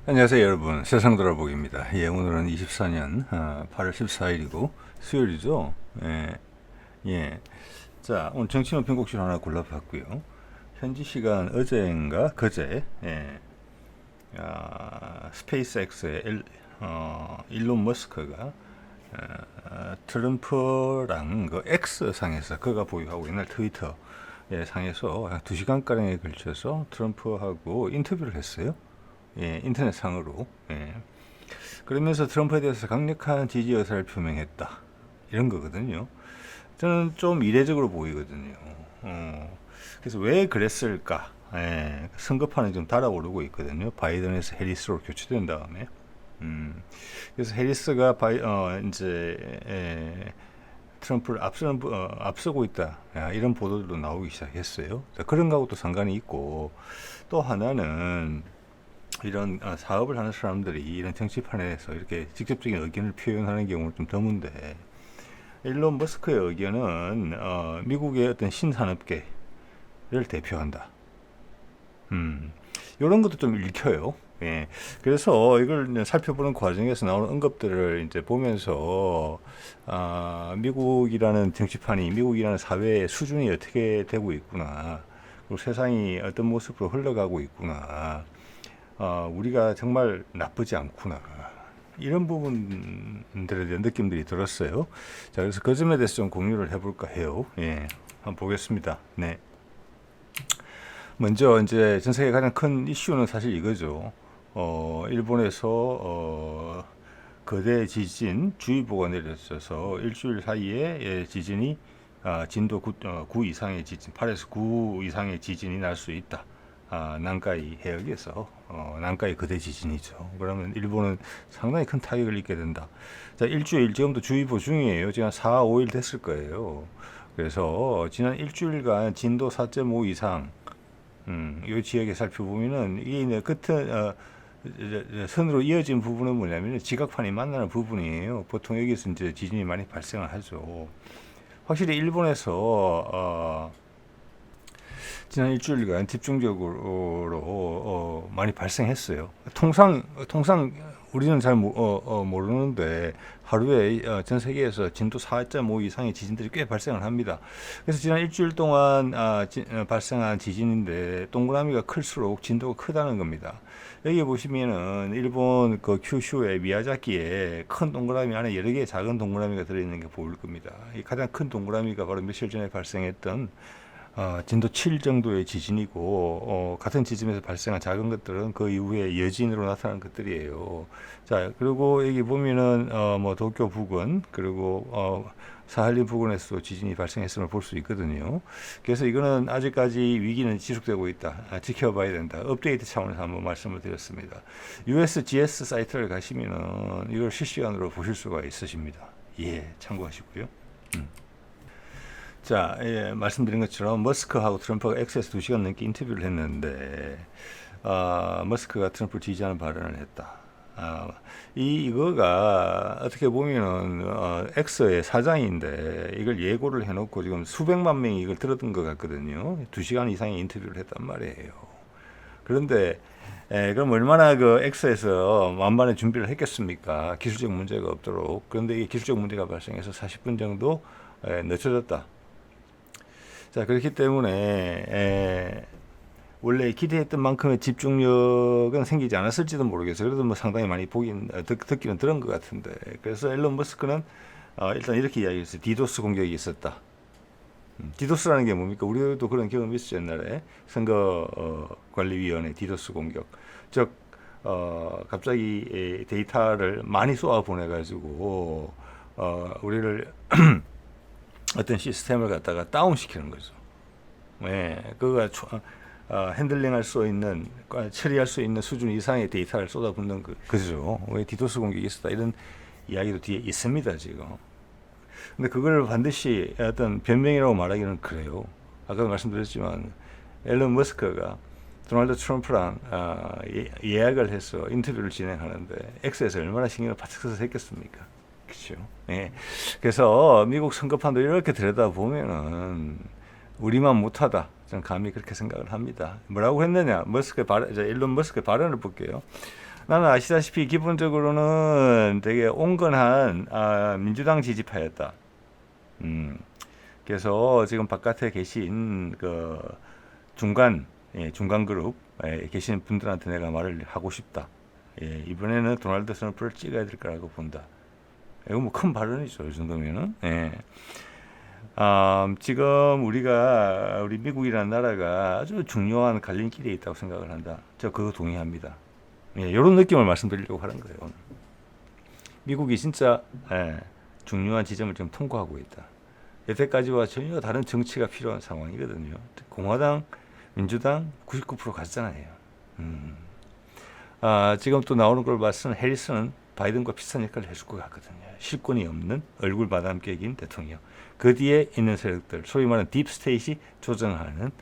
안녕하세요 여러분, 세상 돌아보기입니다. 예, 오늘은 24년 8월 14일이고 수요일이죠. 예, 예. 자, 오늘 정치는 편곡실 하나 골라봤고요. 현지 시간 어제인가 그제, 스페이스X의 일론 머스크가 트럼프랑 그 X 상에서 그가 보유하고 옛날 트위터 상에서 한 2시간가량에 걸쳐서 트럼프하고 인터뷰를 했어요. 예, 인터넷 상으로. 예. 그러면서 트럼프에 대해서 강력한 지지 의사를 표명했다. 이런 거거든요. 저는 좀 이례적으로 보이거든요. 그래서 왜 그랬을까? 예, 선거판에 좀 달아오르고 있거든요. 바이든에서 해리스로 교체된 다음에. 그래서 해리스가 트럼프를 앞서고 있다. 야, 이런 보도들도 나오기 시작했어요. 그런 거하고도 상관이 있고, 또 하나는 이런 사업을 하는 사람들이 이런 정치판에서 이렇게 직접적인 의견을 표현하는 경우는 좀 드문데, 일론 머스크의 의견은 미국의 어떤 신산업계를 대표한다. 이런 것도 좀 읽혀요. 예. 그래서 이걸 살펴보는 과정에서 나오는 언급들을 이제 보면서 미국이라는 정치판이, 미국이라는 사회의 수준이 어떻게 되고 있구나, 그리고 세상이 어떤 모습으로 흘러가고 있구나, 우리가 정말 나쁘지 않구나, 이런 부분들에 대한 느낌들이 들었어요. 자, 그래서 그 점에 대해서 좀 공유를 해볼까 해요. 예, 한번 보겠습니다. 네. 먼저 이제 전 세계 가장 큰 이슈는 사실 이거죠. 일본에서 거대 지진 주의보가 내려져서 일주일 사이에 지진이 진도 9 이상의 지진, 8에서 9 이상의 지진이 날 수 있다. 난카이 해역에서 난카이 거대 지진이죠. 그러면 일본은 상당히 큰 타격을 입게 된다. 자, 일주일 지금도 주의보 중이에요. 지금 4, 5일 됐을 거예요. 그래서 지난 일주일간 진도 4.5 이상 이 지역에 살펴보면은 이게 끝은 선으로 이어진 부분은 뭐냐면 지각판이 만나는 부분이에요. 보통 여기서 이제 지진이 많이 발생을 하죠. 확실히 일본에서 지난 일주일간 집중적으로 많이 발생했어요. 통상 우리는 잘 모르는데 하루에 전 세계에서 진도 4.5 이상의 지진들이 꽤 발생을 합니다. 그래서 지난 일주일 동안 발생한 지진인데 동그라미가 클수록 진도가 크다는 겁니다. 여기 보시면은 일본 그 큐슈의 미야자키에 큰 동그라미 안에 여러 개의 작은 동그라미가 들어있는 게 보일 겁니다. 이 가장 큰 동그라미가 바로 며칠 전에 발생했던 진도 7 정도의 지진이고, 같은 지점에서 발생한 작은 것들은 그 이후에 여진으로 나타난 것들이에요. 자, 그리고 여기 보면은 뭐 도쿄 부근, 그리고 사할린 부근에서도 지진이 발생했음을 볼 수 있거든요. 그래서 이거는 아직까지 위기는 지속되고 있다. 지켜봐야 된다. 업데이트 차원에서 한번 말씀을 드렸습니다. USGS 사이트를 가시면은 이걸 실시간으로 보실 수가 있으십니다. 예, 참고하시고요. 자, 예, 말씀드린 것처럼 머스크하고 트럼프가 X에서 2시간 넘게 인터뷰를 했는데, 머스크가 트럼프를 지지하는 발언을 했다. 이거가 어떻게 보면은 X의 사장인데 이걸 예고를 해놓고 지금 수백만 명이 이걸 들었던 것 같거든요. 2시간 이상의 인터뷰를 했단 말이에요. 그런데 그럼 얼마나 그 X에서 만반의 준비를 했겠습니까? 기술적 문제가 없도록. 그런데 이 기술적 문제가 발생해서 40분 정도 늦춰졌다. 자, 그렇기 때문에 원래 기대했던 만큼의 집중력은 생기지 않았을지도 모르겠어요. 그래도 뭐 상당히 많이 듣기는 들은 것 같은데. 그래서 일론 머스크는 일단 이렇게 이야기했어요. 디도스 공격이 있었다. 디도스라는 게 뭡니까? 우리도 그런 경험이 있었죠. 옛날에 선거관리위원회 디도스 공격. 즉 갑자기 데이터를 많이 쏘아 보내가지고 우리를 어떤 시스템을 갖다가 다운시키는 거죠. 예, 그거가 핸들링할 수 있는, 처리할 수 있는 수준 이상의 데이터를 쏟아붓는 그죠. 왜 디도스 공격이 있었다, 이런 이야기도 뒤에 있습니다, 지금. 근데 그걸 반드시 어떤 변명이라고 말하기는 그래요. 아까도 말씀드렸지만, 앨런 머스크가 도널드 트럼프랑 예약을 해서 인터뷰를 진행하는데, X에서 얼마나 신경을 바짝 써서 했겠습니까? 그렇죠. 예. 그래서 미국 선거판도 이렇게 들여다보면은 우리만 못하다, 저는 감히 그렇게 생각을 합니다. 뭐라고 했느냐? 일론 머스크의 발언을 볼게요. 나는 아시다시피 기본적으로는 되게 온건한 민주당 지지파였다. 음, 그래서 지금 바깥에 계신 그 중간 그룹에 계신 분들한테 내가 말을 하고 싶다. 이번에는 도널드 트럼프를 찍어야 될 거라고 본다. 이거 뭐 큰 발언이죠. 이 정도면은. 지금 우리 미국이라는 나라가 아주 중요한 갈림길에 있다고 생각을 한다. 저 그거 동의합니다. 이런 느낌을 말씀드리려고 하는 거예요. 미국이 진짜 중요한 지점을 좀 통과하고 있다. 여태까지와 전혀 다른 정치가 필요한 상황이거든요. 공화당, 민주당 99% 갔잖아요. 지금 또 나오는 걸 봐서는 해리스는 바이든과 비슷한 역할을 해줄 것 같거든요. 실권이 없는 얼굴 마담객인 대통령. 그 뒤에 있는 세력들, 소위 말하는 딥스테이시 조정하는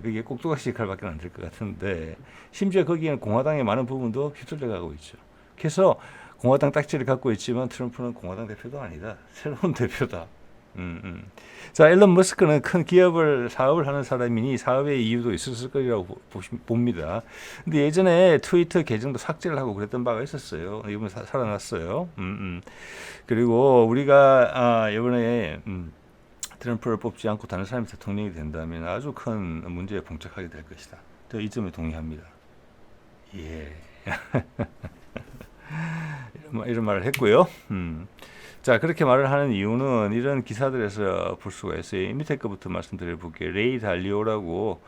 그게 꼭두각시 역할밖에 안 될 것 같은데 심지어 거기에는 공화당의 많은 부분도 휩쓸려 가고 있죠. 그래서 공화당 딱지를 갖고 있지만 트럼프는 공화당 대표도 아니다. 새로운 대표다. 자, 일론 머스크는 큰 사업을 하는 사람이니 사업의 이유도 있었을 거라고 봅니다. 근데 예전에 트위터 계정도 삭제를 하고 그랬던 바가 있었어요. 이번에 살아났어요. 그리고 우리가 이번에 트럼프를 뽑지 않고 다른 사람이 대통령이 된다면 아주 큰 문제에 봉착하게 될 것이다. 저 이 점에 동의합니다. 예. 이런 말을 했고요. 자, 그렇게 말을 하는 이유는 이런 기사들에서 볼 수가 있어요. 밑에 거부터 말씀드려 볼게요. 레이 달리오라고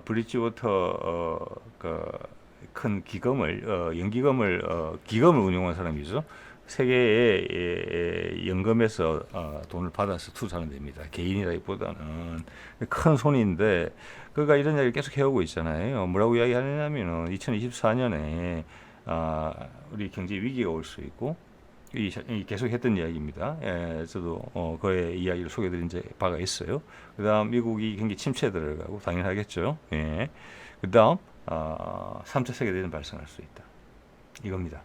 브리지워터 큰 기금을 기금을 운영한 사람이죠. 세계의 연금에서 돈을 받아서 투자하는 데입니다. 개인이라기보다는 큰 손인데 그가 이런 이야기를 계속 해오고 있잖아요. 뭐라고 이야기하냐면은 2024년에 우리 경제 위기가 올 수 있고 계속 했던 이야기입니다. 저도 그의 이야기를 소개드린 바가 있어요. 그 다음 미국이 굉장히 침체에 들어가고 당연하겠죠. 그 다음 3차 세계대전 발생할 수 있다. 이겁니다.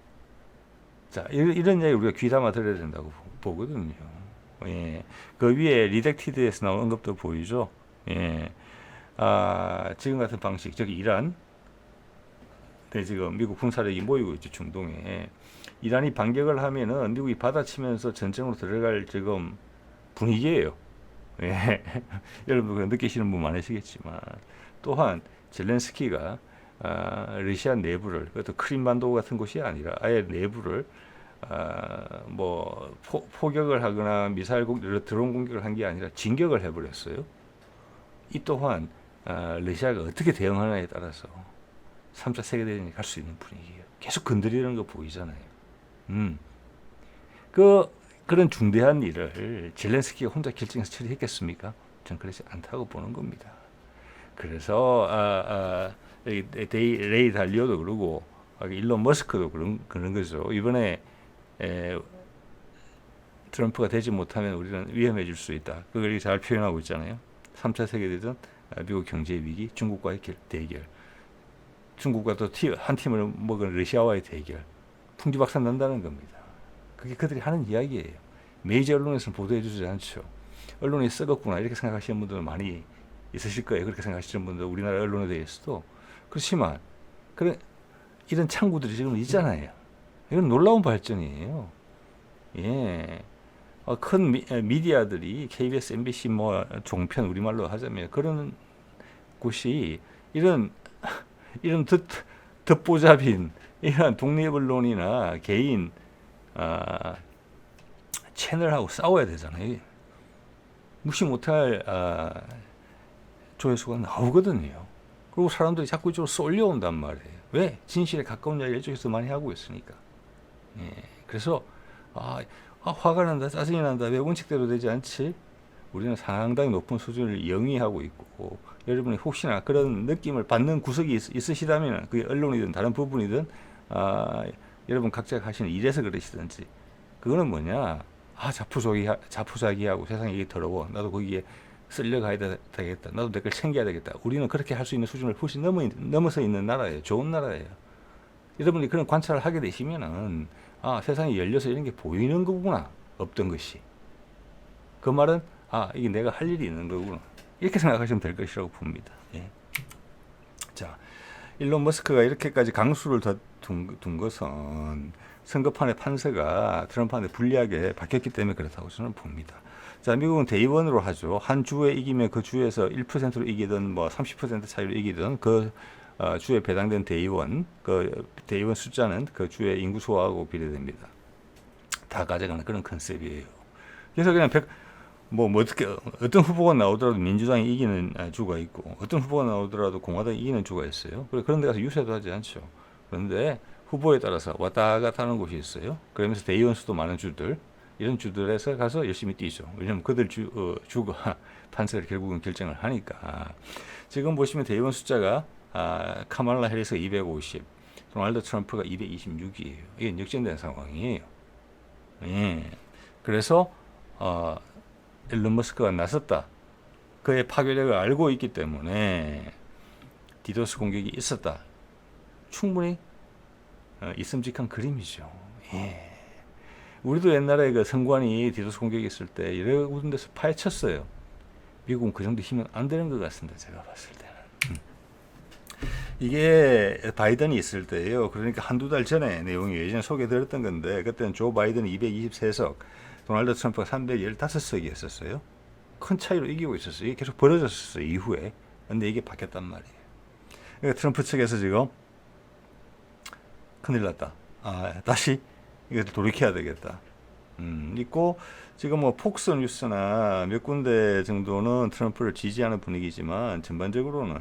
자, 이런 이야기 우리가 귀담아 들어야 된다고 보거든요. 그 위에 리덱티드에서 나온 언급도 보이죠. 지금 같은 방식, 저기 이란, 지금 미국 군사력이 모이고 있죠, 중동에. 이란이 반격을 하면은 미국이 받아치면서 전쟁으로 들어갈 지금 분위기예요. 여러분 느끼시는 분 많으시겠지만 또한 젤렌스키가 러시아 내부를 그것도 크림반도 같은 곳이 아니라 아예 내부를 포격을 하거나 미사일 드론 공격을 한 게 아니라 진격을 해버렸어요. 이 또한 러시아가 어떻게 대응하느냐에 따라서 3차 세계대전이 갈 수 있는 분위기예요. 계속 건드리는 거 보이잖아요. 그런 중대한 일을 젤렌스키가 혼자 결정해서 처리했겠습니까? 저는 그렇지 않다고 보는 겁니다. 그래서 레이 달리오도 그러고 일론 머스크도 그런 거죠. 이번에 트럼프가 되지 못하면 우리는 위험해질 수 있다. 그걸 잘 표현하고 있잖아요. 3차 세계대전, 미국 경제 위기, 중국과의 대결, 중국과 또 한 팀을 먹은 러시아와의 대결, 풍지박산 난다는 겁니다. 그게 그들이 하는 이야기예요. 메이저 언론에서는 보도해주지 않죠. 언론이 썩었구나 이렇게 생각하시는 분들 많이 있으실 거예요. 그렇게 생각하시는 분들 우리나라 언론에 대해서도. 그렇지만 이런 창구들이 지금 있잖아요. 이건 놀라운 발전이에요. 큰 미디어들이 KBS, MBC 종편 우리말로 하자면 그런 곳이 이런 듣보잡인 이런 독립 언론이나 개인 채널하고 싸워야 되잖아요. 무시 못할 조회수가 나오거든요. 그리고 사람들이 자꾸 이쪽으로 쏠려온단 말이에요. 왜? 진실에 가까운 이야기를 이쪽에서 많이 하고 있으니까. 그래서 화가 난다, 짜증이 난다. 왜 원칙대로 되지 않지? 우리는 상당히 높은 수준을 영위하고 있고 여러분이 혹시나 그런 느낌을 받는 구석이 있으시다면 그게 언론이든 다른 부분이든 여러분 각자가 하시는 일에서 그러시든지 그거는 뭐냐? 자포자기하고 세상이 이게 더러워. 나도 거기에 쓸려가야 되겠다. 나도 내 걸 챙겨야 되겠다. 우리는 그렇게 할 수 있는 수준을 훨씬 넘어서 있는 나라예요. 좋은 나라예요. 여러분이 그런 관찰을 하게 되시면은 세상이 열려서 이런 게 보이는 거구나. 없던 것이. 그 말은 이게 내가 할 일이 있는 거구나. 이렇게 생각하시면 될 것이라고 봅니다. 자, 일론 머스크가 이렇게까지 강수를 둔 것은 선거판의 판세가 트럼프한테 불리하게 바뀌었기 때문에 그렇다고 저는 봅니다. 자, 미국은 대의원으로 하죠. 한 주에 이기면 그 주에서 1%로 이기든 뭐 30% 차이로 이기든 그 주에 배당된 대의원, 그 대의원 숫자는 그 주의 인구 수하고 비례됩니다. 다 가져가는 그런 컨셉이에요. 그래서 그냥 어떻게 어떤 후보가 나오더라도 민주당이 이기는 주가 있고 어떤 후보가 나오더라도 공화당이 이기는 주가 있어요. 그런 데 가서 유세도 하지 않죠. 그런데 후보에 따라서 왔다 갔다 하는 곳이 있어요. 그러면서 대의원 수도 많은 주들, 이런 주들에서 가서 열심히 뛰죠. 왜냐하면 그들 주가 판세를 결국은 결정을 하니까. 지금 보시면 대의원 숫자가 카말라 해리스가 250, 도널드 트럼프가 226이에요. 이게 역전된 상황이에요. 예. 그래서 일론 머스크가 나섰다. 그의 파괴력을 알고 있기 때문에 디도스 공격이 있었다. 충분히 있음직한 그림이죠. 예. 우리도 옛날에 그 선관위 디도스 공격이 있을 때 여러 군데서 파헤쳤어요. 미국은 그 정도 힘은 안 되는 것 같습니다. 제가 봤을 때는. 이게 바이든이 있을 때예요. 그러니까 한두 달 전에 내용이 예전에 소개드렸던 건데 그때는 조 바이든이 223석, 도널드 트럼프가 315석이 있었어요. 큰 차이로 이기고 있었어요. 이게 계속 벌어졌었어요. 이후에. 근데 이게 바뀌었단 말이에요. 그러니까 트럼프 측에서 지금 큰일 났다. 다시 이걸 돌이켜야 되겠다. 있고 지금 뭐 폭스 뉴스나 몇 군데 정도는 트럼프를 지지하는 분위기지만 전반적으로는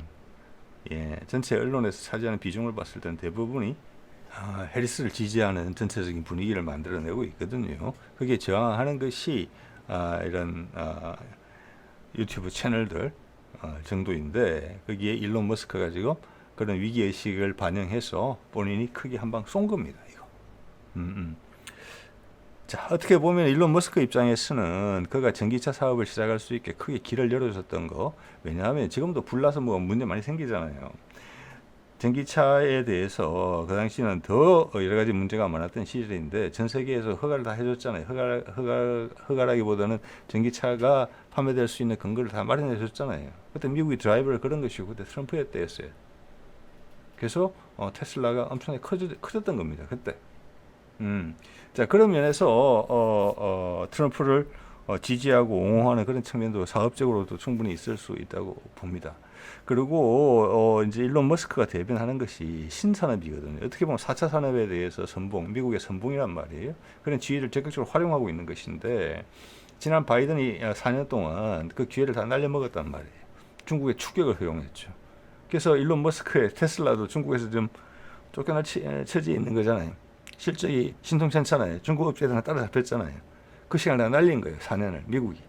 전체 언론에서 차지하는 비중을 봤을 때는 대부분이 해리스를 지지하는 전체적인 분위기를 만들어내고 있거든요. 그게 저항하는 것이 이런 유튜브 채널들 정도인데 거기에 일론 머스크가 지금 그런 위기의식을 반영해서 본인이 크게 한 방 쏜 겁니다. 이거. 자, 어떻게 보면 일론 머스크 입장에서는 그가 전기차 사업을 시작할 수 있게 크게 길을 열어줬던 거. 왜냐하면 지금도 불나서 뭐 문제 많이 생기잖아요. 전기차에 대해서 그 당시는 더 여러 가지 문제가 많았던 시절인데 전 세계에서 허가를 다 해줬잖아요. 허가라기보다는 전기차가 판매될 수 있는 근거를 다 마련해 줬잖아요. 그때 미국이 드라이버를 그런 것이고 그때 트럼프의 때였어요. 그래서 테슬라가 엄청나게 커졌던 겁니다. 그때. 자, 그런 면에서 트럼프를 지지하고 옹호하는 그런 측면도 사업적으로도 충분히 있을 수 있다고 봅니다. 그리고 이제 일론 머스크가 대변하는 것이 신산업이거든요. 어떻게 보면 4차 산업에 대해서 미국의 선봉이란 말이에요. 그런 지위를 적극적으로 활용하고 있는 것인데 지난 바이든이 4년 동안 그 기회를 다 날려먹었단 말이에요. 중국의 추격을 허용했죠. 그래서 일론 머스크의 테슬라도 중국에서 좀 쫓겨날 처지에 있는 거잖아요. 실적이 신통찮잖아요. 중국 업체들은 따라잡혔잖아요. 그 시간을 다 날린 거예요. 4년을 미국이.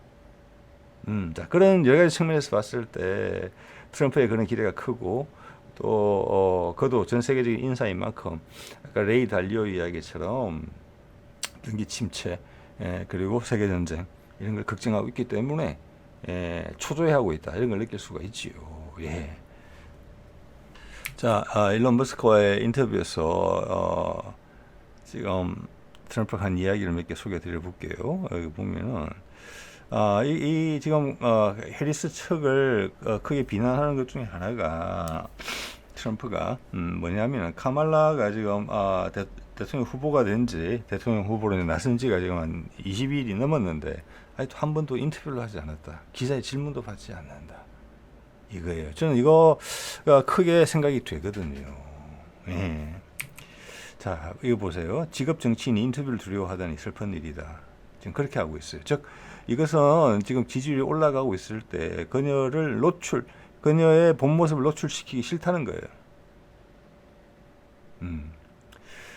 자, 그런 여러 가지 측면에서 봤을 때 트럼프의 그런 기대가 크고 또 그도 전 세계적인 인사인 만큼 아까 레이 달리오 이야기처럼 경기 침체 그리고 세계 전쟁 이런 걸 걱정하고 있기 때문에 초조해하고 있다 이런 걸 느낄 수가 있지요. 예. 자, 일론 머스크와의 인터뷰에서 지금 트럼프가 한 이야기를 몇 개 소개해 드려 볼게요. 여기 보면은 지금 해리스 측을 크게 비난하는 것 중에 하나가 트럼프가 뭐냐면 카말라가 지금 대통령 후보가 된지 대통령 후보로 나선 지가 지금 한 20일이 넘었는데 아직도 한 번도 인터뷰를 하지 않았다. 기자의 질문도 받지 않는다. 이거예요. 저는 이거가 크게 생각이 되거든요. 예. 자, 이거 보세요. 직업 정치인이 인터뷰를 두려워하다니 슬픈 일이다. 지금 그렇게 하고 있어요. 즉, 이것은 지금 지지율이 올라가고 있을 때 그녀의 본 모습을 노출시키기 싫다는 거예요.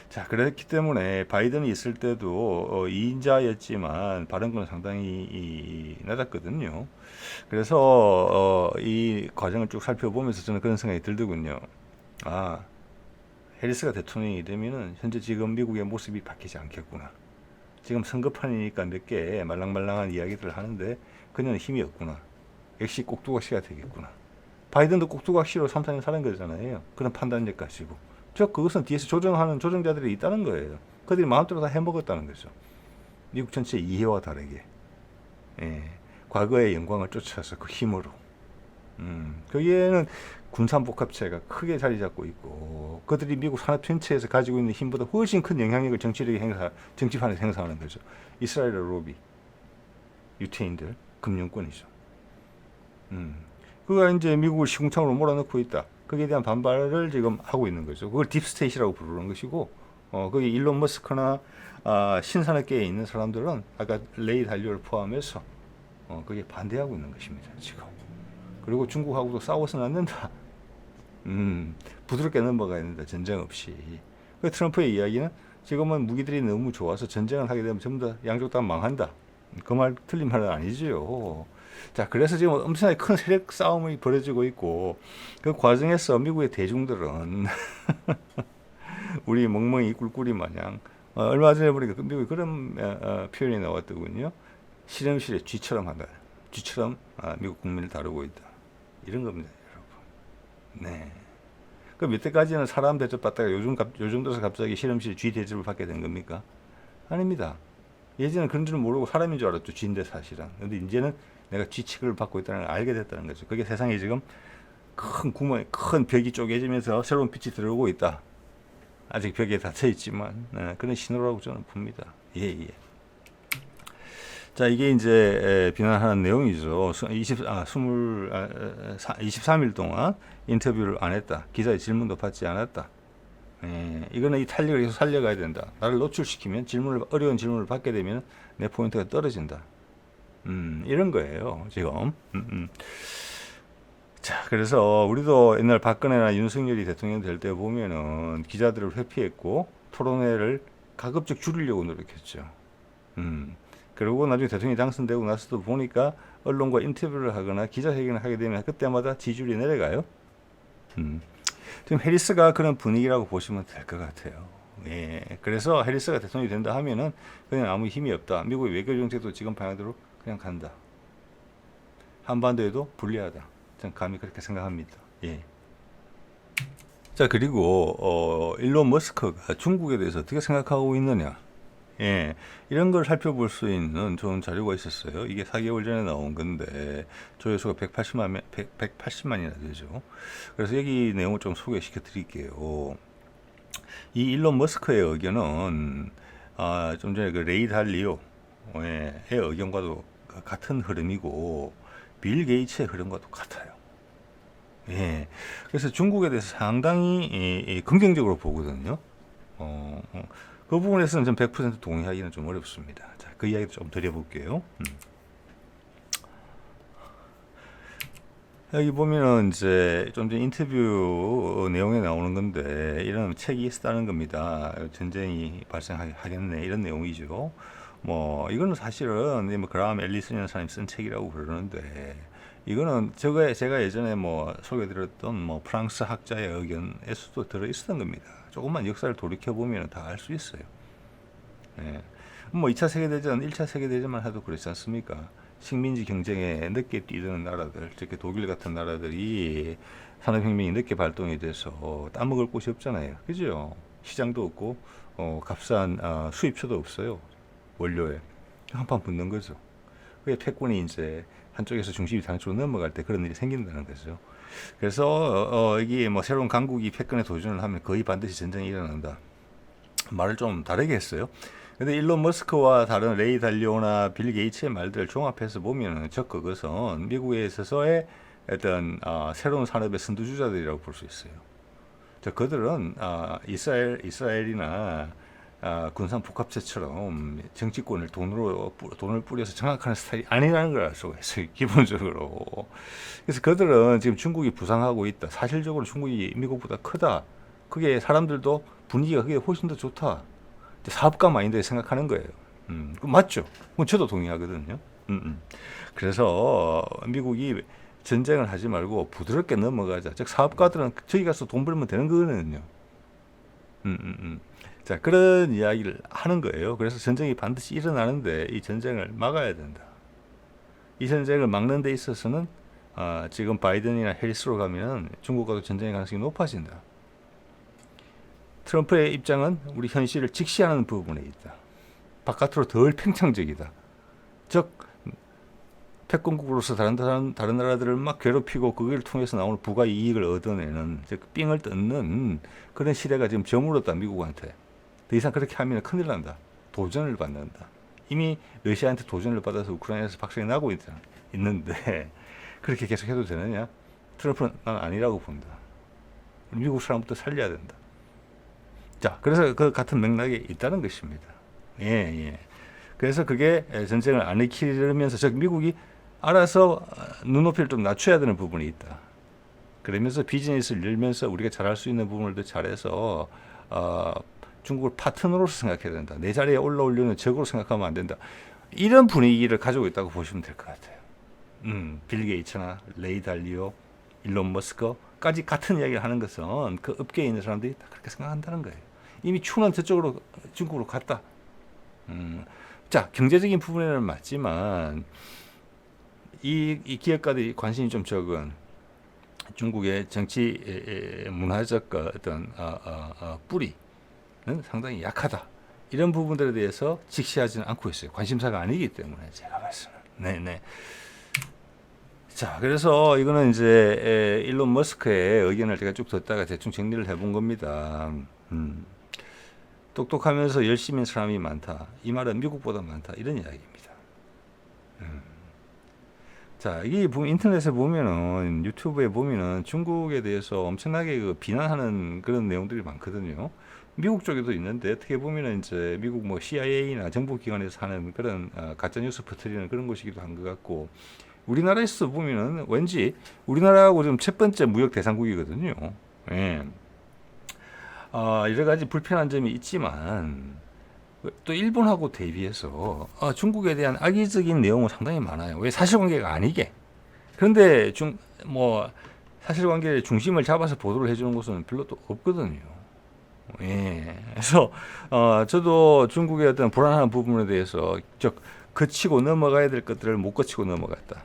자, 그렇기 때문에 바이든이 있을 때도 2인자였지만 발언권은 상당히 낮았거든요. 그래서 이 과정을 쭉 살펴보면서 저는 그런 생각이 들더군요. 해리스가 대통령이 되면은 현재 지금 미국의 모습이 바뀌지 않겠구나. 지금 선거판이니까 몇 개 말랑말랑한 이야기들을 하는데 그녀는 힘이 없구나. 역시 꼭두각시가 되겠구나. 바이든도 꼭두각시로 3, 4년 사는 거잖아요. 그런 판단력 가지고. 그것은 뒤에서 조정하는 조정자들이 있다는 거예요. 그들이 마음대로 다 해먹었다는 거죠. 미국 전체 이해와 다르게. 과거의 영광을 쫓아서 그 힘으로. 거기에는 군산복합체가 크게 자리 잡고 있고 그들이 미국 산업 전체에서 가지고 있는 힘보다 훨씬 큰 영향력을 정치판에 행사하는 거죠. 이스라엘의 로비, 유태인들, 금융권이죠. 그가 이제 미국을 시궁창으로 몰아넣고 있다. 거기에 대한 반발을 지금 하고 있는 거죠. 그걸 딥스테이트라고 부르는 것이고, 거기 일론 머스크나 신산업계에 있는 사람들은 아까 레이 달리오를 포함해서 거기에 반대하고 있는 것입니다. 지금. 그리고 중국하고도 싸워서는 안 된다. 부드럽게 넘어가야 된다. 전쟁 없이. 그 트럼프의 이야기는 지금은 무기들이 너무 좋아서 전쟁을 하게 되면 전부 다 양쪽 다 망한다. 그 말 틀린 말은 아니지요. 자, 그래서 지금 엄청나게 큰 세력 싸움이 벌어지고 있고 그 과정에서 미국의 대중들은 우리 멍멍이 꿀꿀이 마냥 얼마 전에 보니까 미국에 그런 표현이 나왔더군요. 실험실에 쥐처럼 한다. 쥐처럼 미국 국민을 다루고 있다. 이런 겁니다, 여러분. 네. 그 몇 때까지는 사람 대접받다가 요즘 들어서 갑자기 실험실 쥐 대접을 받게 된 겁니까? 아닙니다. 예전에는 그런 줄 모르고 사람인 줄 알았죠. 쥐인데 사실은. 근데 이제는 내가 쥐 취급을 받고 있다는 걸 알게 됐다는 거죠. 그게 세상에 지금 큰 벽이 쪼개지면서 새로운 빛이 들어오고 있다. 아직 벽에 닫혀 있지만 그런 신호라고 저는 봅니다. 예. 자, 이게 이제 비난하는 내용이죠. 23일 동안 인터뷰를 안 했다. 기자의 질문도 받지 않았다. 이거는 이 탄력을 계속 살려가야 된다. 나를 노출시키면 어려운 질문을 받게 되면 내 포인트가 떨어진다. 이런 거예요, 지금. 자, 그래서 우리도 옛날 박근혜나 윤석열이 대통령 될 때 보면은 기자들을 회피했고 토론회를 가급적 줄이려고 노력했죠. 그리고 나중에 대통령이 당선되고 나서도 보니까 언론과 인터뷰를 하거나 기자회견을 하게 되면 그때마다 지지율이 내려가요. 지금 해리스가 그런 분위기라고 보시면 될 것 같아요. 예. 그래서 해리스가 대통령이 된다 하면은 그냥 아무 힘이 없다. 미국의 외교 정책도 지금 방향대로 그냥 간다. 한반도에도 불리하다. 저는 감히 그렇게 생각합니다. 예. 자, 그리고 일론 머스크가 중국에 대해서 어떻게 생각하고 있느냐. 예, 이런 걸 살펴볼 수 있는 좋은 자료가 있었어요. 이게 4개월 전에 나온 건데 조회수가 180만이나 되죠. 그래서 여기 내용을 좀 소개시켜 드릴게요. 이 일론 머스크의 의견은 좀 전에 그 레이 달리오의 의견과도 같은 흐름이고 빌 게이츠의 흐름과도 같아요. 예, 그래서 중국에 대해서 상당히 긍정적으로 보거든요. 그 부분에서는 전 100% 동의하기는 좀 어렵습니다. 자, 그 이야기도 좀 드려볼게요. 여기 보면은 이제 좀 전 인터뷰 내용에 나오는 건데 이런 책이 있었다는 겁니다. 전쟁이 발생하겠네 이런 내용이죠. 뭐 이거는 사실은 뭐 그라함 앨리슨이라는 사람이 쓴 책이라고 그러는데 이거는 제가 예전에 뭐 소개드렸던 뭐 프랑스 학자의 의견에서도 들어 있었던 겁니다. 조금만 역사를 돌이켜 보면 다 알 수 있어요. 예. 뭐 2차 세계대전, 1차 세계대전만 해도 그렇지 않습니까? 식민지 경쟁에 늦게 뛰드는 나라들, 특히 독일 같은 나라들이 산업혁명이 늦게 발동이 돼서 따먹을 곳이 없잖아요. 그죠? 시장도 없고, 값싼 수입처도 없어요. 원료에. 한판 붙는 거죠. 그게 패권이 이제 한쪽에서 중심이 다른 쪽으로 넘어갈 때 그런 일이 생긴다는 거죠. 그래서 이게 뭐 새로운 강국이 패권에 도전을 하면 거의 반드시 전쟁이 일어난다. 말을 좀 다르게 했어요. 근데 일론 머스크와 다른 레이 달리오나 빌 게이츠의 말들을 종합해서 보면은 그것은 미국에 있어서의 어떤 새로운 산업의 선두주자들이라고 볼 수 있어요. 그들은 이스라엘이나 군산 복합체처럼 정치권을 돈을 뿌려서 장악하는 스타일이 아니라는 걸 알 수가 있어요. 기본적으로. 그래서 그들은 지금 중국이 부상하고 있다. 사실적으로 중국이 미국보다 크다. 그게 사람들도 분위기가 그게 훨씬 더 좋다. 사업가 마인드에 생각하는 거예요. 맞죠? 그건 저도 동의하거든요. 그래서 미국이 전쟁을 하지 말고 부드럽게 넘어가자. 즉 사업가들은 저기 가서 돈 벌면 되는 거거든요. 자, 그런 이야기를 하는 거예요. 그래서 전쟁이 반드시 일어나는데 이 전쟁을 막아야 된다. 이 전쟁을 막는 데 있어서는 지금 바이든이나 해리스로 가면 중국과도 전쟁의 가능성이 높아진다. 트럼프의 입장은 우리 현실을 직시하는 부분에 있다. 바깥으로 덜 팽창적이다. 즉 패권국으로서 다른 나라들을 막 괴롭히고 그걸 통해서 나오는 부가 이익을 얻어내는 즉 삥을 뜯는 그런 시대가 지금 저물었다 미국한테. 더 이상 그렇게 하면 큰일 난다. 도전을 받는다. 이미 러시아한테 도전을 받아서 우크라이나에서 박살이 나고 있는데 그렇게 계속 해도 되느냐? 트럼프는 난 아니라고 본다. 미국 사람부터 살려야 된다. 자, 그래서 그 같은 맥락에 있다는 것입니다. 예, 예. 그래서 그게 전쟁을 안 일으키려면서 즉 미국이 알아서 눈높이를 좀 낮춰야 되는 부분이 있다. 그러면서 비즈니스를 열면서 우리가 잘할 수 있는 부분을 더 잘해서 중국을 파트너로서 생각해야 된다. 내 자리에 올라오려는 적으로 생각하면 안 된다. 이런 분위기를 가지고 있다고 보시면 될 것 같아요. 빌 게이츠나 레이 달리오, 일론 머스크까지 같은 이야기를 하는 것은 그 업계에 있는 사람들이 다 그렇게 생각한다는 거예요. 이미 추는 저쪽으로 중국으로 갔다. 자, 경제적인 부분에는 맞지만 이 기업가들이 관심이 좀 적은 중국의 정치 문화적 어떤 뿌리는 상당히 약하다. 이런 부분들에 대해서 직시하지는 않고 있어요. 관심사가 아니기 때문에 제가 말씀을. 네네. 자, 그래서 이거는 이제 일론 머스크의 의견을 제가 쭉 듣다가 대충 정리를 해본 겁니다. 똑똑하면서 열심인 사람이 많다. 이 말은 미국보다 많다. 이런 이야기입니다. 자, 이 인터넷에 보면은 유튜브에 보면은 중국에 대해서 엄청나게 그 비난하는 그런 내용들이 많거든요. 미국 쪽에도 있는데 어떻게 보면은 이제 미국 뭐 CIA나 정보기관에서 하는 그런 가짜 뉴스 퍼뜨리는 그런 것이기도 한 것 같고 우리나라에서 보면은 왠지 우리나라하고 지금 첫 번째 무역 대상국이거든요. 예. 여러 가지 불편한 점이 있지만 또 일본하고 대비해서 중국에 대한 악의적인 내용은 상당히 많아요. 왜 사실관계가 아니게. 그런데 사실관계의 중심을 잡아서 보도를 해주는 곳은 별로 또 없거든요. 예. 그래서 저도 중국의 어떤 불안한 부분에 대해서 즉 거치고 넘어가야 될 것들을 못 거치고 넘어갔다.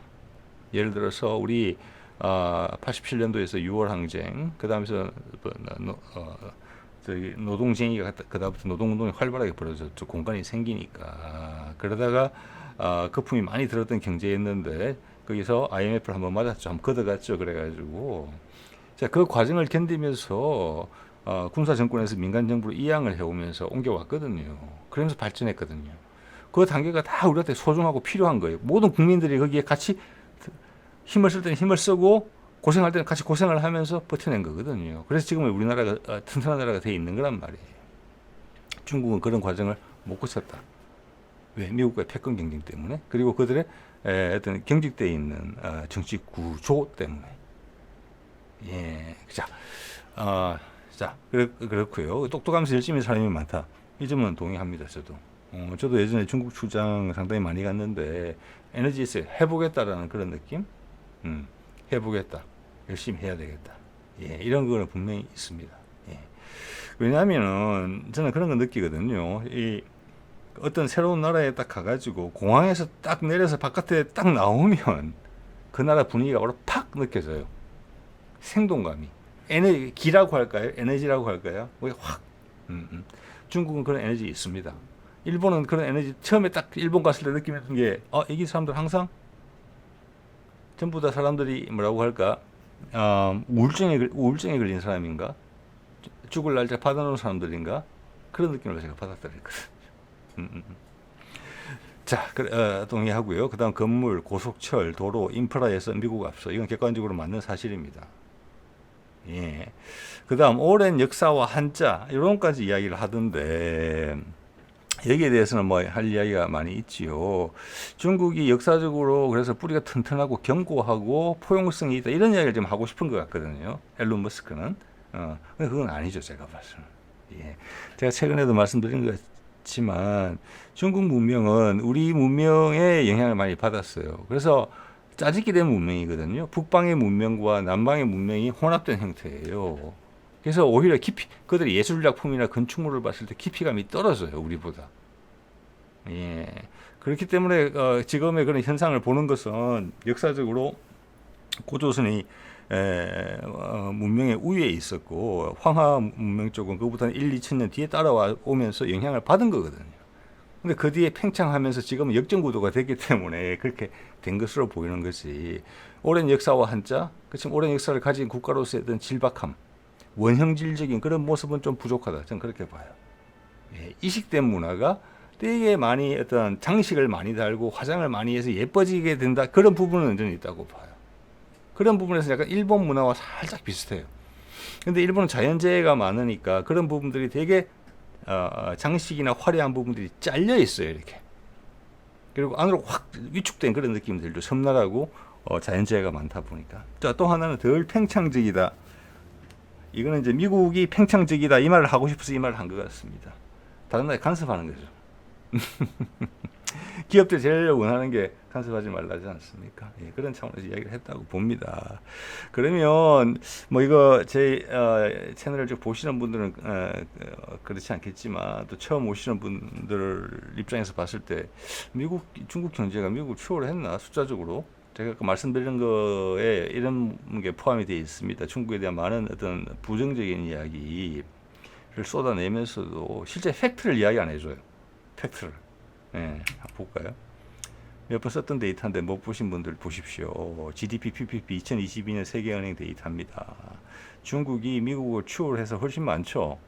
예를 들어서 우리 87년도에서 6월 항쟁, 그 다음에서 노동쟁이가 그다음부터 노동운동이 활발하게 벌어졌죠. 공간이 생기니까. 그러다가 거품이 많이 들었던 경제였는데 거기서 IMF를 한번 맞았죠. 한번 걷어갔죠. 그래가지고 자, 그 과정을 견디면서 군사 정권에서 민간 정부로 이양을 해오면서 옮겨왔거든요. 그러면서 발전했거든요. 그 단계가 다 우리한테 소중하고 필요한 거예요. 모든 국민들이 거기에 같이 힘을 쓸 때는 힘을 쓰고 고생할 때는 같이 고생을 하면서 버텨낸 거거든요. 그래서 지금은 우리나라가 튼튼한 나라가 돼 있는 거란 말이에요. 중국은 그런 과정을 못 거쳤다. 왜? 미국과의 패권 경쟁 때문에. 그리고 그들의 어떤 경직되어 있는 정치 구조 때문에. 예, 그렇고요. 똑똑하면서 열심히 사람이 많다. 이 점은 동의합니다. 저도 예전에 중국 출장 상당히 많이 갔는데 에너지에서 해보겠다라는 그런 느낌. 해보겠다. 열심히 해야 되겠다. 예, 이런 거는 분명히 있습니다. 예. 왜냐하면은 저는 그런 거 느끼거든요. 어떤 새로운 나라에 딱 가가지고 공항에서 딱 내려서 바깥에 딱 나오면 그 나라 분위기가 바로 팍 느껴져요. 생동감이. 기라고 할까요? 에너지라고 할까요? 확. 중국은 그런 에너지 있습니다. 일본은 그런 에너지 처음에 딱 일본 갔을 때 느끼는 게 여기 사람들 항상 전부 다 사람들이 뭐라고 할까? 우울증에 걸린 사람인가? 죽을 날짜 받아놓은 사람들인가? 그런 느낌을 제가 받았더랬거든요. 자, 동의하고요. 그 다음 건물, 고속철, 도로, 인프라에서 미국 앞서. 이건 객관적으로 맞는 사실입니다. 예. 그 다음 오랜 역사와 한자 이런까지 이야기를 하던데 여기에 대해서는 할 이야기가 많이 있지요. 중국이 역사적으로 그래서 뿌리가 튼튼하고 견고하고 포용성이 있다 이런 이야기를 좀 하고 싶은 것 같거든요. 일론 머스크는. 근데 그건 아니죠. 제가 봐서는. 예. 제가 최근에도 말씀드린 것 같지만 중국 문명은 우리 문명의 영향을 많이 받았어요. 그래서 짜집기 된 문명이거든요. 북방의 문명과 남방의 문명이 혼합된 형태예요. 그래서 오히려 그들이 예술작품이나 건축물을 봤을 때 깊이감이 떨어져요, 우리보다. 예. 그렇기 때문에 지금의 그런 현상을 보는 것은 역사적으로 고조선이 문명의 우위에 있었고 황하 문명 쪽은 그보다 1, 2천 년 뒤에 따라오면서 영향을 받은 거거든요. 근데 그 뒤에 팽창하면서 지금은 역전구도가 됐기 때문에 그렇게 된 것으로 보이는 것이 오랜 역사와 한자, 그렇지만 오랜 역사를 가진 국가로서의 어떤 질박함, 원형질적인 그런 모습은 좀 부족하다. 저는 그렇게 봐요. 예, 이식된 문화가 되게 많이 어떤 장식을 많이 달고 화장을 많이 해서 예뻐지게 된다. 그런 부분은 저는 있다고 봐요. 그런 부분에서 약간 일본 문화와 살짝 비슷해요. 근데 일본은 자연재해가 많으니까 그런 부분들이 되게 장식이나 화려한 부분들이 잘려 있어요, 이렇게. 그리고 안으로 확 위축된 그런 느낌들도 섬나라고 자연재해가 많다 보니까. 자, 또 하나는 덜 팽창적이다. 이거는 이제 미국이 팽창적이다 이 말을 하고 싶어서 이 말을 한 것 같습니다. 다른 나라에 간섭하는 거죠. 기업들 제일 원하는 게 간섭하지 말라지 않습니까? 예, 그런 차원에서 이야기를 했다고 봅니다. 그러면 뭐 이거 제 채널을 쭉 보시는 분들은 그렇지 않겠지만 또 처음 오시는 분들 입장에서 봤을 때 중국 경제가 미국을 추월했나 숫자적으로 제가 아까 말씀드린 거에 이런 게 포함이 되어 있습니다. 중국에 대한 많은 어떤 부정적인 이야기를 쏟아내면서도 실제 팩트를 이야기 안 해줘요. 팩트를. 예, 볼까요? 몇 번 썼던 데이터인데 못 보신 분들 보십시오. GDP PPP 2022년 세계은행 데이터입니다. 중국이 미국을 추월해서 훨씬 많죠.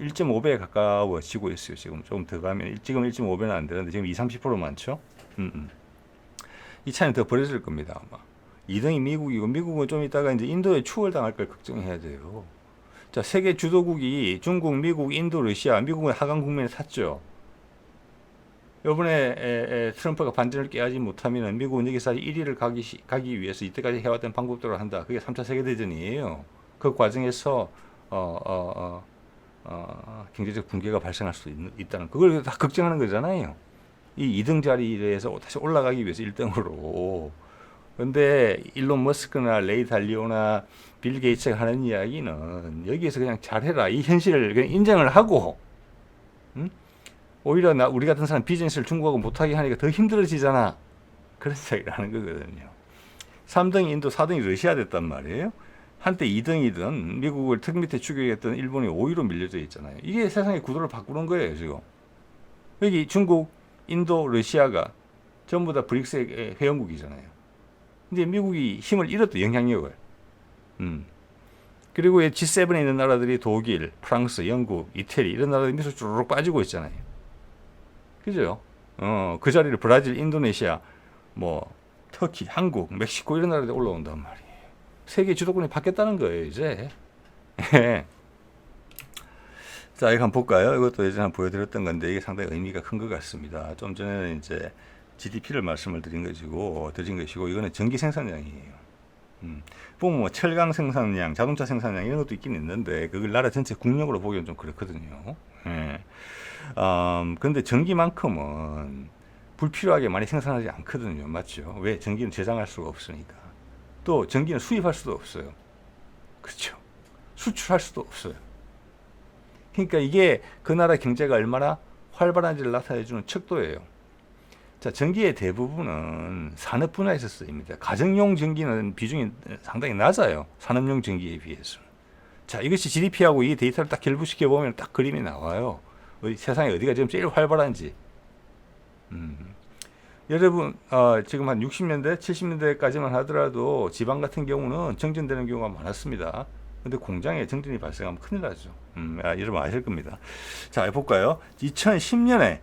1.5배 가까워지고 있어요. 지금 조금 더 가면 지금 1.5배는 안 되는데 지금 20-30% 많죠. 이 차이는 더 벌어질 겁니다. 아마 2등이 미국이고 미국은 좀 이따가 이제 인도에 추월당할 걸 걱정해야 돼요. 자, 세계 주도국이 중국, 미국, 인도, 러시아, 미국은 하강 국면에 탔죠. 이번에 트럼프가 반전을 깨하지 못하면 미국은 여기서 1위를 가기 위해서 이때까지 해왔던 방법대로 한다. 그게 3차 세계대전이에요. 그 과정에서 경제적 붕괴가 발생할 수 있다는 그걸 다 걱정하는 거잖아요. 이 2등 자리에서 다시 올라가기 위해서 1등으로. 근데 일론 머스크나 레이 달리오나 빌 게이츠가 하는 이야기는 여기에서 그냥 잘해라. 이 현실을 그냥 인정을 하고, 오히려 우리 같은 사람 비즈니스를 중국하고 못하게 하니까 더 힘들어지잖아. 그런 이야기를 하는 거거든요. 3등이 인도, 4등이 러시아 됐단 말이에요. 한때 2등이던 미국을 턱 밑에 추격했던 일본이 5위로 밀려져 있잖아요. 이게 세상의 구도를 바꾸는 거예요, 지금. 여기 중국, 인도, 러시아가 전부 다 브릭스의 회원국이잖아요. 근데 미국이 힘을 잃었대, 영향력을. 그리고 G7에 있는 나라들이 독일, 프랑스, 영국, 이태리 이런 나라들이 밑으로 쭈르륵 빠지고 있잖아요. 그죠? 그 자리를 브라질, 인도네시아, 뭐 터키, 한국, 멕시코 이런 나라들이 올라온단 말이에요. 세계 주도권이 바뀌었다는 거예요, 이제. 자, 이거 한번 볼까요? 이것도 예전에 보여드렸던 건데 이게 상당히 의미가 큰 것 같습니다. 좀 전에는 이제 GDP를 말씀을 드린 것이고, 이거는 전기 생산량이에요. 보면 뭐 철강 생산량, 자동차 생산량 이런 것도 있긴 있는데 그걸 나라 전체 국력으로 보기엔 좀 그렇거든요. 근데 전기만큼은 불필요하게 많이 생산하지 않거든요. 맞죠? 왜? 전기는 저장할 수가 없으니까. 또 전기는 수입할 수도 없어요. 그렇죠? 수출할 수도 없어요. 그러니까 이게 그 나라 경제가 얼마나 활발한지를 나타내주는 척도예요. 자, 전기의 대부분은 산업 분야에서 쓰입니다. 가정용 전기는 비중이 상당히 낮아요. 산업용 전기에 비해서. 자, 이것이 GDP하고 이 데이터를 딱 결부시켜 보면 딱 그림이 나와요. 세상에 어디가 지금 제일 활발한지. 여러분, 지금 한 60년대, 70년대까지만 하더라도 지방 같은 경우는 정전되는 경우가 많았습니다. 근데 공장에 정전이 발생하면 큰일 나죠. 여러분 아실 겁니다. 자, 볼까요? 2010년에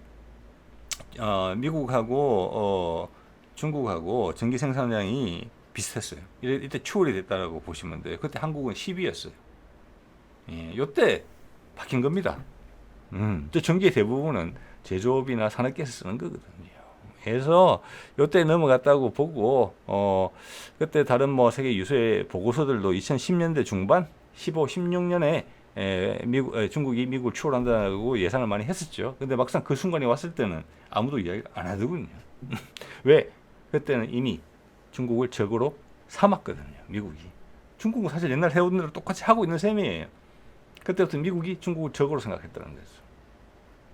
미국하고 중국하고 전기 생산량이 비슷했어요. 이때 추월이 됐다라고 보시면 돼요. 그때 한국은 10위였어요. 예, 요때 바뀐 겁니다. 저 전기의 대부분은 제조업이나 산업계에서 쓰는 거거든요. 그래서 요때 넘어갔다고 보고 그때 다른 뭐 세계 유수의 보고서들도 2010년대 중반, 15, 16년에 중국이 미국을 추월한다고 예상을 많이 했었죠. 근데 막상 그 순간이 왔을 때는 아무도 이야기 안 하더군요. 왜? 그때는 이미 중국을 적으로 삼았거든요. 미국이. 중국은 사실 옛날 해오던 대로 똑같이 하고 있는 셈이에요. 그때부터 미국이 중국을 적으로 생각했다는 거죠.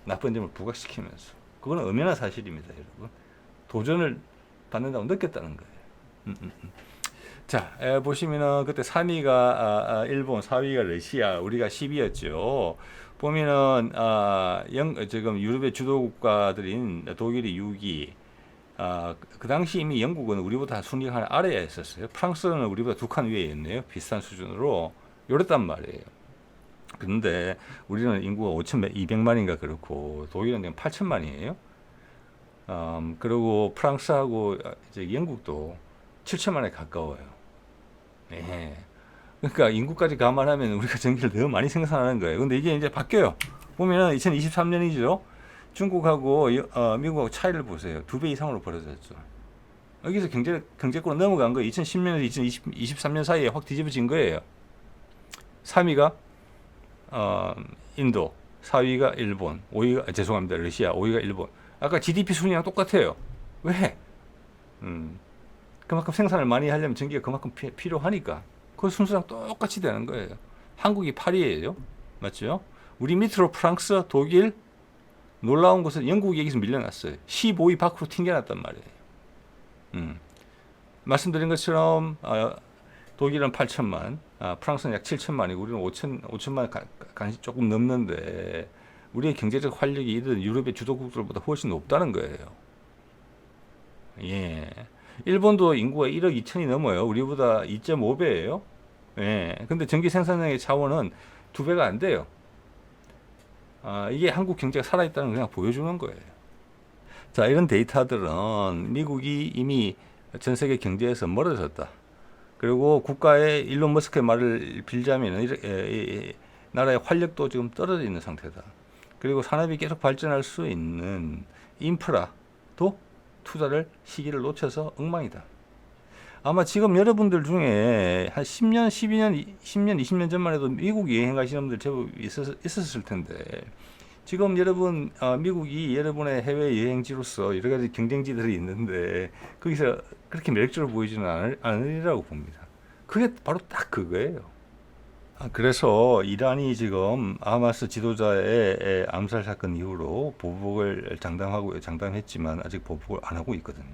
나쁜 점을 부각시키면서. 그건 엄연한 사실입니다, 여러분. 도전을 받는다고 느꼈다는 거예요. 자, 보시면은 그때 3위가 일본, 4위가 러시아, 우리가 10위였죠. 보면은 지금 유럽의 주도 국가들인 독일이 6위, 그 당시 이미 영국은 우리보다 순위가 하나 아래에 있었어요. 프랑스는 우리보다 두 칸 위에 있네요. 비슷한 수준으로 요랬단 말이에요. 그런데 우리는 인구가 5,200만인가 그렇고 독일은 그냥 8천만이에요. 그리고 프랑스하고 이제 영국도 7천만에 가까워요. 네. 그러니까 인구까지 감안하면 우리가 전기를 더 많이 생산하는 거예요. 근데 이게 이제 바뀌어요. 보면은 2023년이죠. 중국하고 미국하고 차이를 보세요. 2배 이상으로 벌어졌죠. 여기서 경제권으로 넘어간 거예요. 2010년에서 2023년 사이에 확 뒤집어진 거예요. 3위가 인도, 4위가 일본, 5위가 죄송합니다. 러시아, 5위가 일본. 아까 GDP 순위랑 똑같아요. 왜? 그만큼 생산을 많이 하려면 전기가 그만큼 필요하니까. 그 순서랑 똑같이 되는 거예요. 한국이 8위예요. 맞죠? 우리 밑으로 프랑스, 독일, 놀라운 것은 영국이 여기서 밀려났어요. 15위 밖으로 튕겨났단 말이에요. 말씀드린 것처럼 독일은 8천만, 프랑스는 약 7천만이고 우리는 5천만 간씩 조금 넘는데 우리의 경제적 활력이 이런 유럽의 주도국들보다 훨씬 높다는 거예요. 예. 일본도 인구가 1억 2천이 넘어요. 우리보다 2.5배예요. 예. 근데 전기 생산량의 차원은 2배가 안 돼요. 이게 한국 경제가 살아있다는 걸 그냥 보여주는 거예요. 자, 이런 데이터들은 미국이 이미 전 세계 경제에서 멀어졌다. 그리고 국가의 일론 머스크의 말을 빌자면 나라의 활력도 지금 떨어져 있는 상태다. 그리고 산업이 계속 발전할 수 있는 인프라도 투자를 시기를 놓쳐서 엉망이다. 아마 지금 여러분들 중에 한 10년, 12년, 10년, 20년 전만 해도 미국 여행 가시는 분들 제법 있었을 텐데 지금 여러분 미국이 여러분의 해외 여행지로서 여러 가지 경쟁지들이 있는데 거기서 그렇게 매력적으로 보이지는 않으리라고 봅니다. 그게 바로 딱 그거예요. 그래서 이란이 지금 하마스 지도자의 암살 사건 이후로 보복을 장담했지만 아직 보복을 안 하고 있거든요.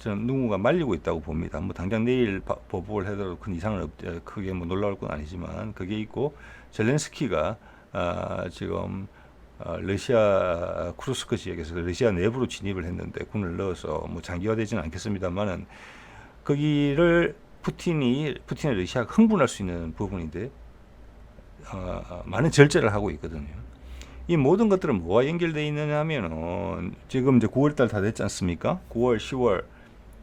저는 누군가 말리고 있다고 봅니다. 뭐 당장 내일 보복을 해도 큰 이상은 크게 뭐 놀라울 건 아니지만 그게 있고 젤렌스키가 지금 러시아 쿠르스크 지역에서 러시아 내부로 진입을 했는데 군을 넣어서 뭐 장기화되지는 않겠습니다만은 거기를 푸틴의 러시아가 흥분할 수 있는 부분인데 많은 절제를 하고 있거든요. 이 모든 것들은 뭐와 연결되어 있느냐 하면은 지금 이제 9월달 다 됐지 않습니까? 9월, 10월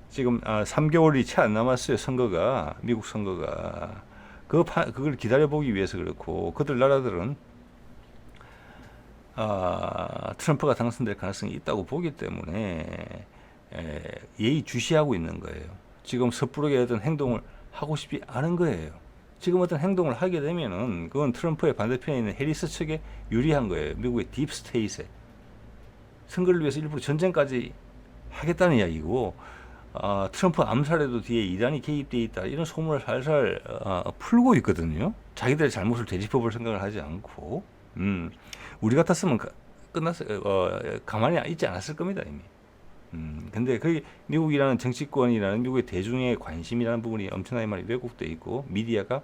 지금 3개월이 채 안 남았어요. 선거가 미국 선거가 그걸 기다려보기 위해서 그렇고 그들 나라들은 트럼프가 당선될 가능성이 있다고 보기 때문에 예의주시하고 있는 거예요. 지금 섣부르게 어떤 행동을 하고 싶지 않은 거예요. 지금 어떤 행동을 하게 되면은 그건 트럼프의 반대편에 있는 해리스 측에 유리한 거예요. 미국의 딥스테이트에. 선거를 위해서 일부러 전쟁까지 하겠다는 이야기고 트럼프 암살에도 뒤에 이란이 개입되어 있다. 이런 소문을 살살 풀고 있거든요. 자기들의 잘못을 되짚어볼 생각을 하지 않고 우리 같았으면 끝났어요. 가만히 있지 않았을 겁니다. 이미. 근데 그 미국이라는 정치권이라는 미국의 대중의 관심이라는 부분이 엄청나게 많이 왜곡되어 있고 미디어가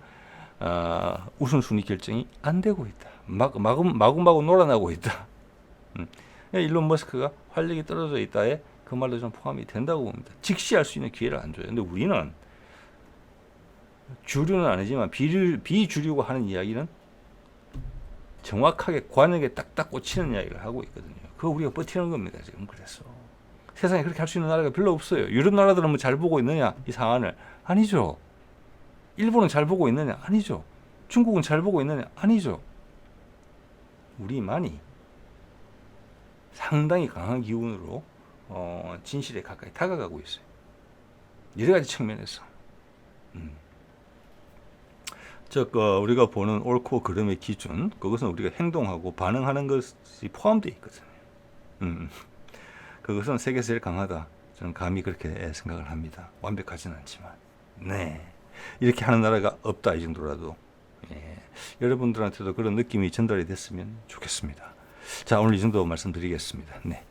우선순위 결정이 안 되고 있다. 마구마구 놀아나고 있다. 일론 머스크가 활력이 떨어져 있다에 그 말도 좀 포함이 된다고 봅니다. 직시할 수 있는 기회를 안 줘요. 근데 우리는 주류는 아니지만 비주류고 하는 이야기는 정확하게 관역에 딱딱 꽂히는 이야기를 하고 있거든요. 그거 우리가 버티는 겁니다. 지금 그래서. 세상에 그렇게 할 수 있는 나라가 별로 없어요. 유럽 나라들은 뭐 잘 보고 있느냐? 이 사안을. 아니죠. 일본은 잘 보고 있느냐? 아니죠. 중국은 잘 보고 있느냐? 아니죠. 우리만이 상당히 강한 기운으로 진실에 가까이 다가가고 있어요. 여러 가지 측면에서. 즉 우리가 보는 옳고 그름의 기준, 그것은 우리가 행동하고 반응하는 것이 포함되어 있거든요. 그것은 세계에서 제일 강하다. 저는 감히 그렇게 생각을 합니다. 완벽하지는 않지만. 네. 이렇게 하는 나라가 없다. 이 정도라도. 예. 여러분들한테도 그런 느낌이 전달이 됐으면 좋겠습니다. 자, 오늘 이 정도 말씀드리겠습니다. 네.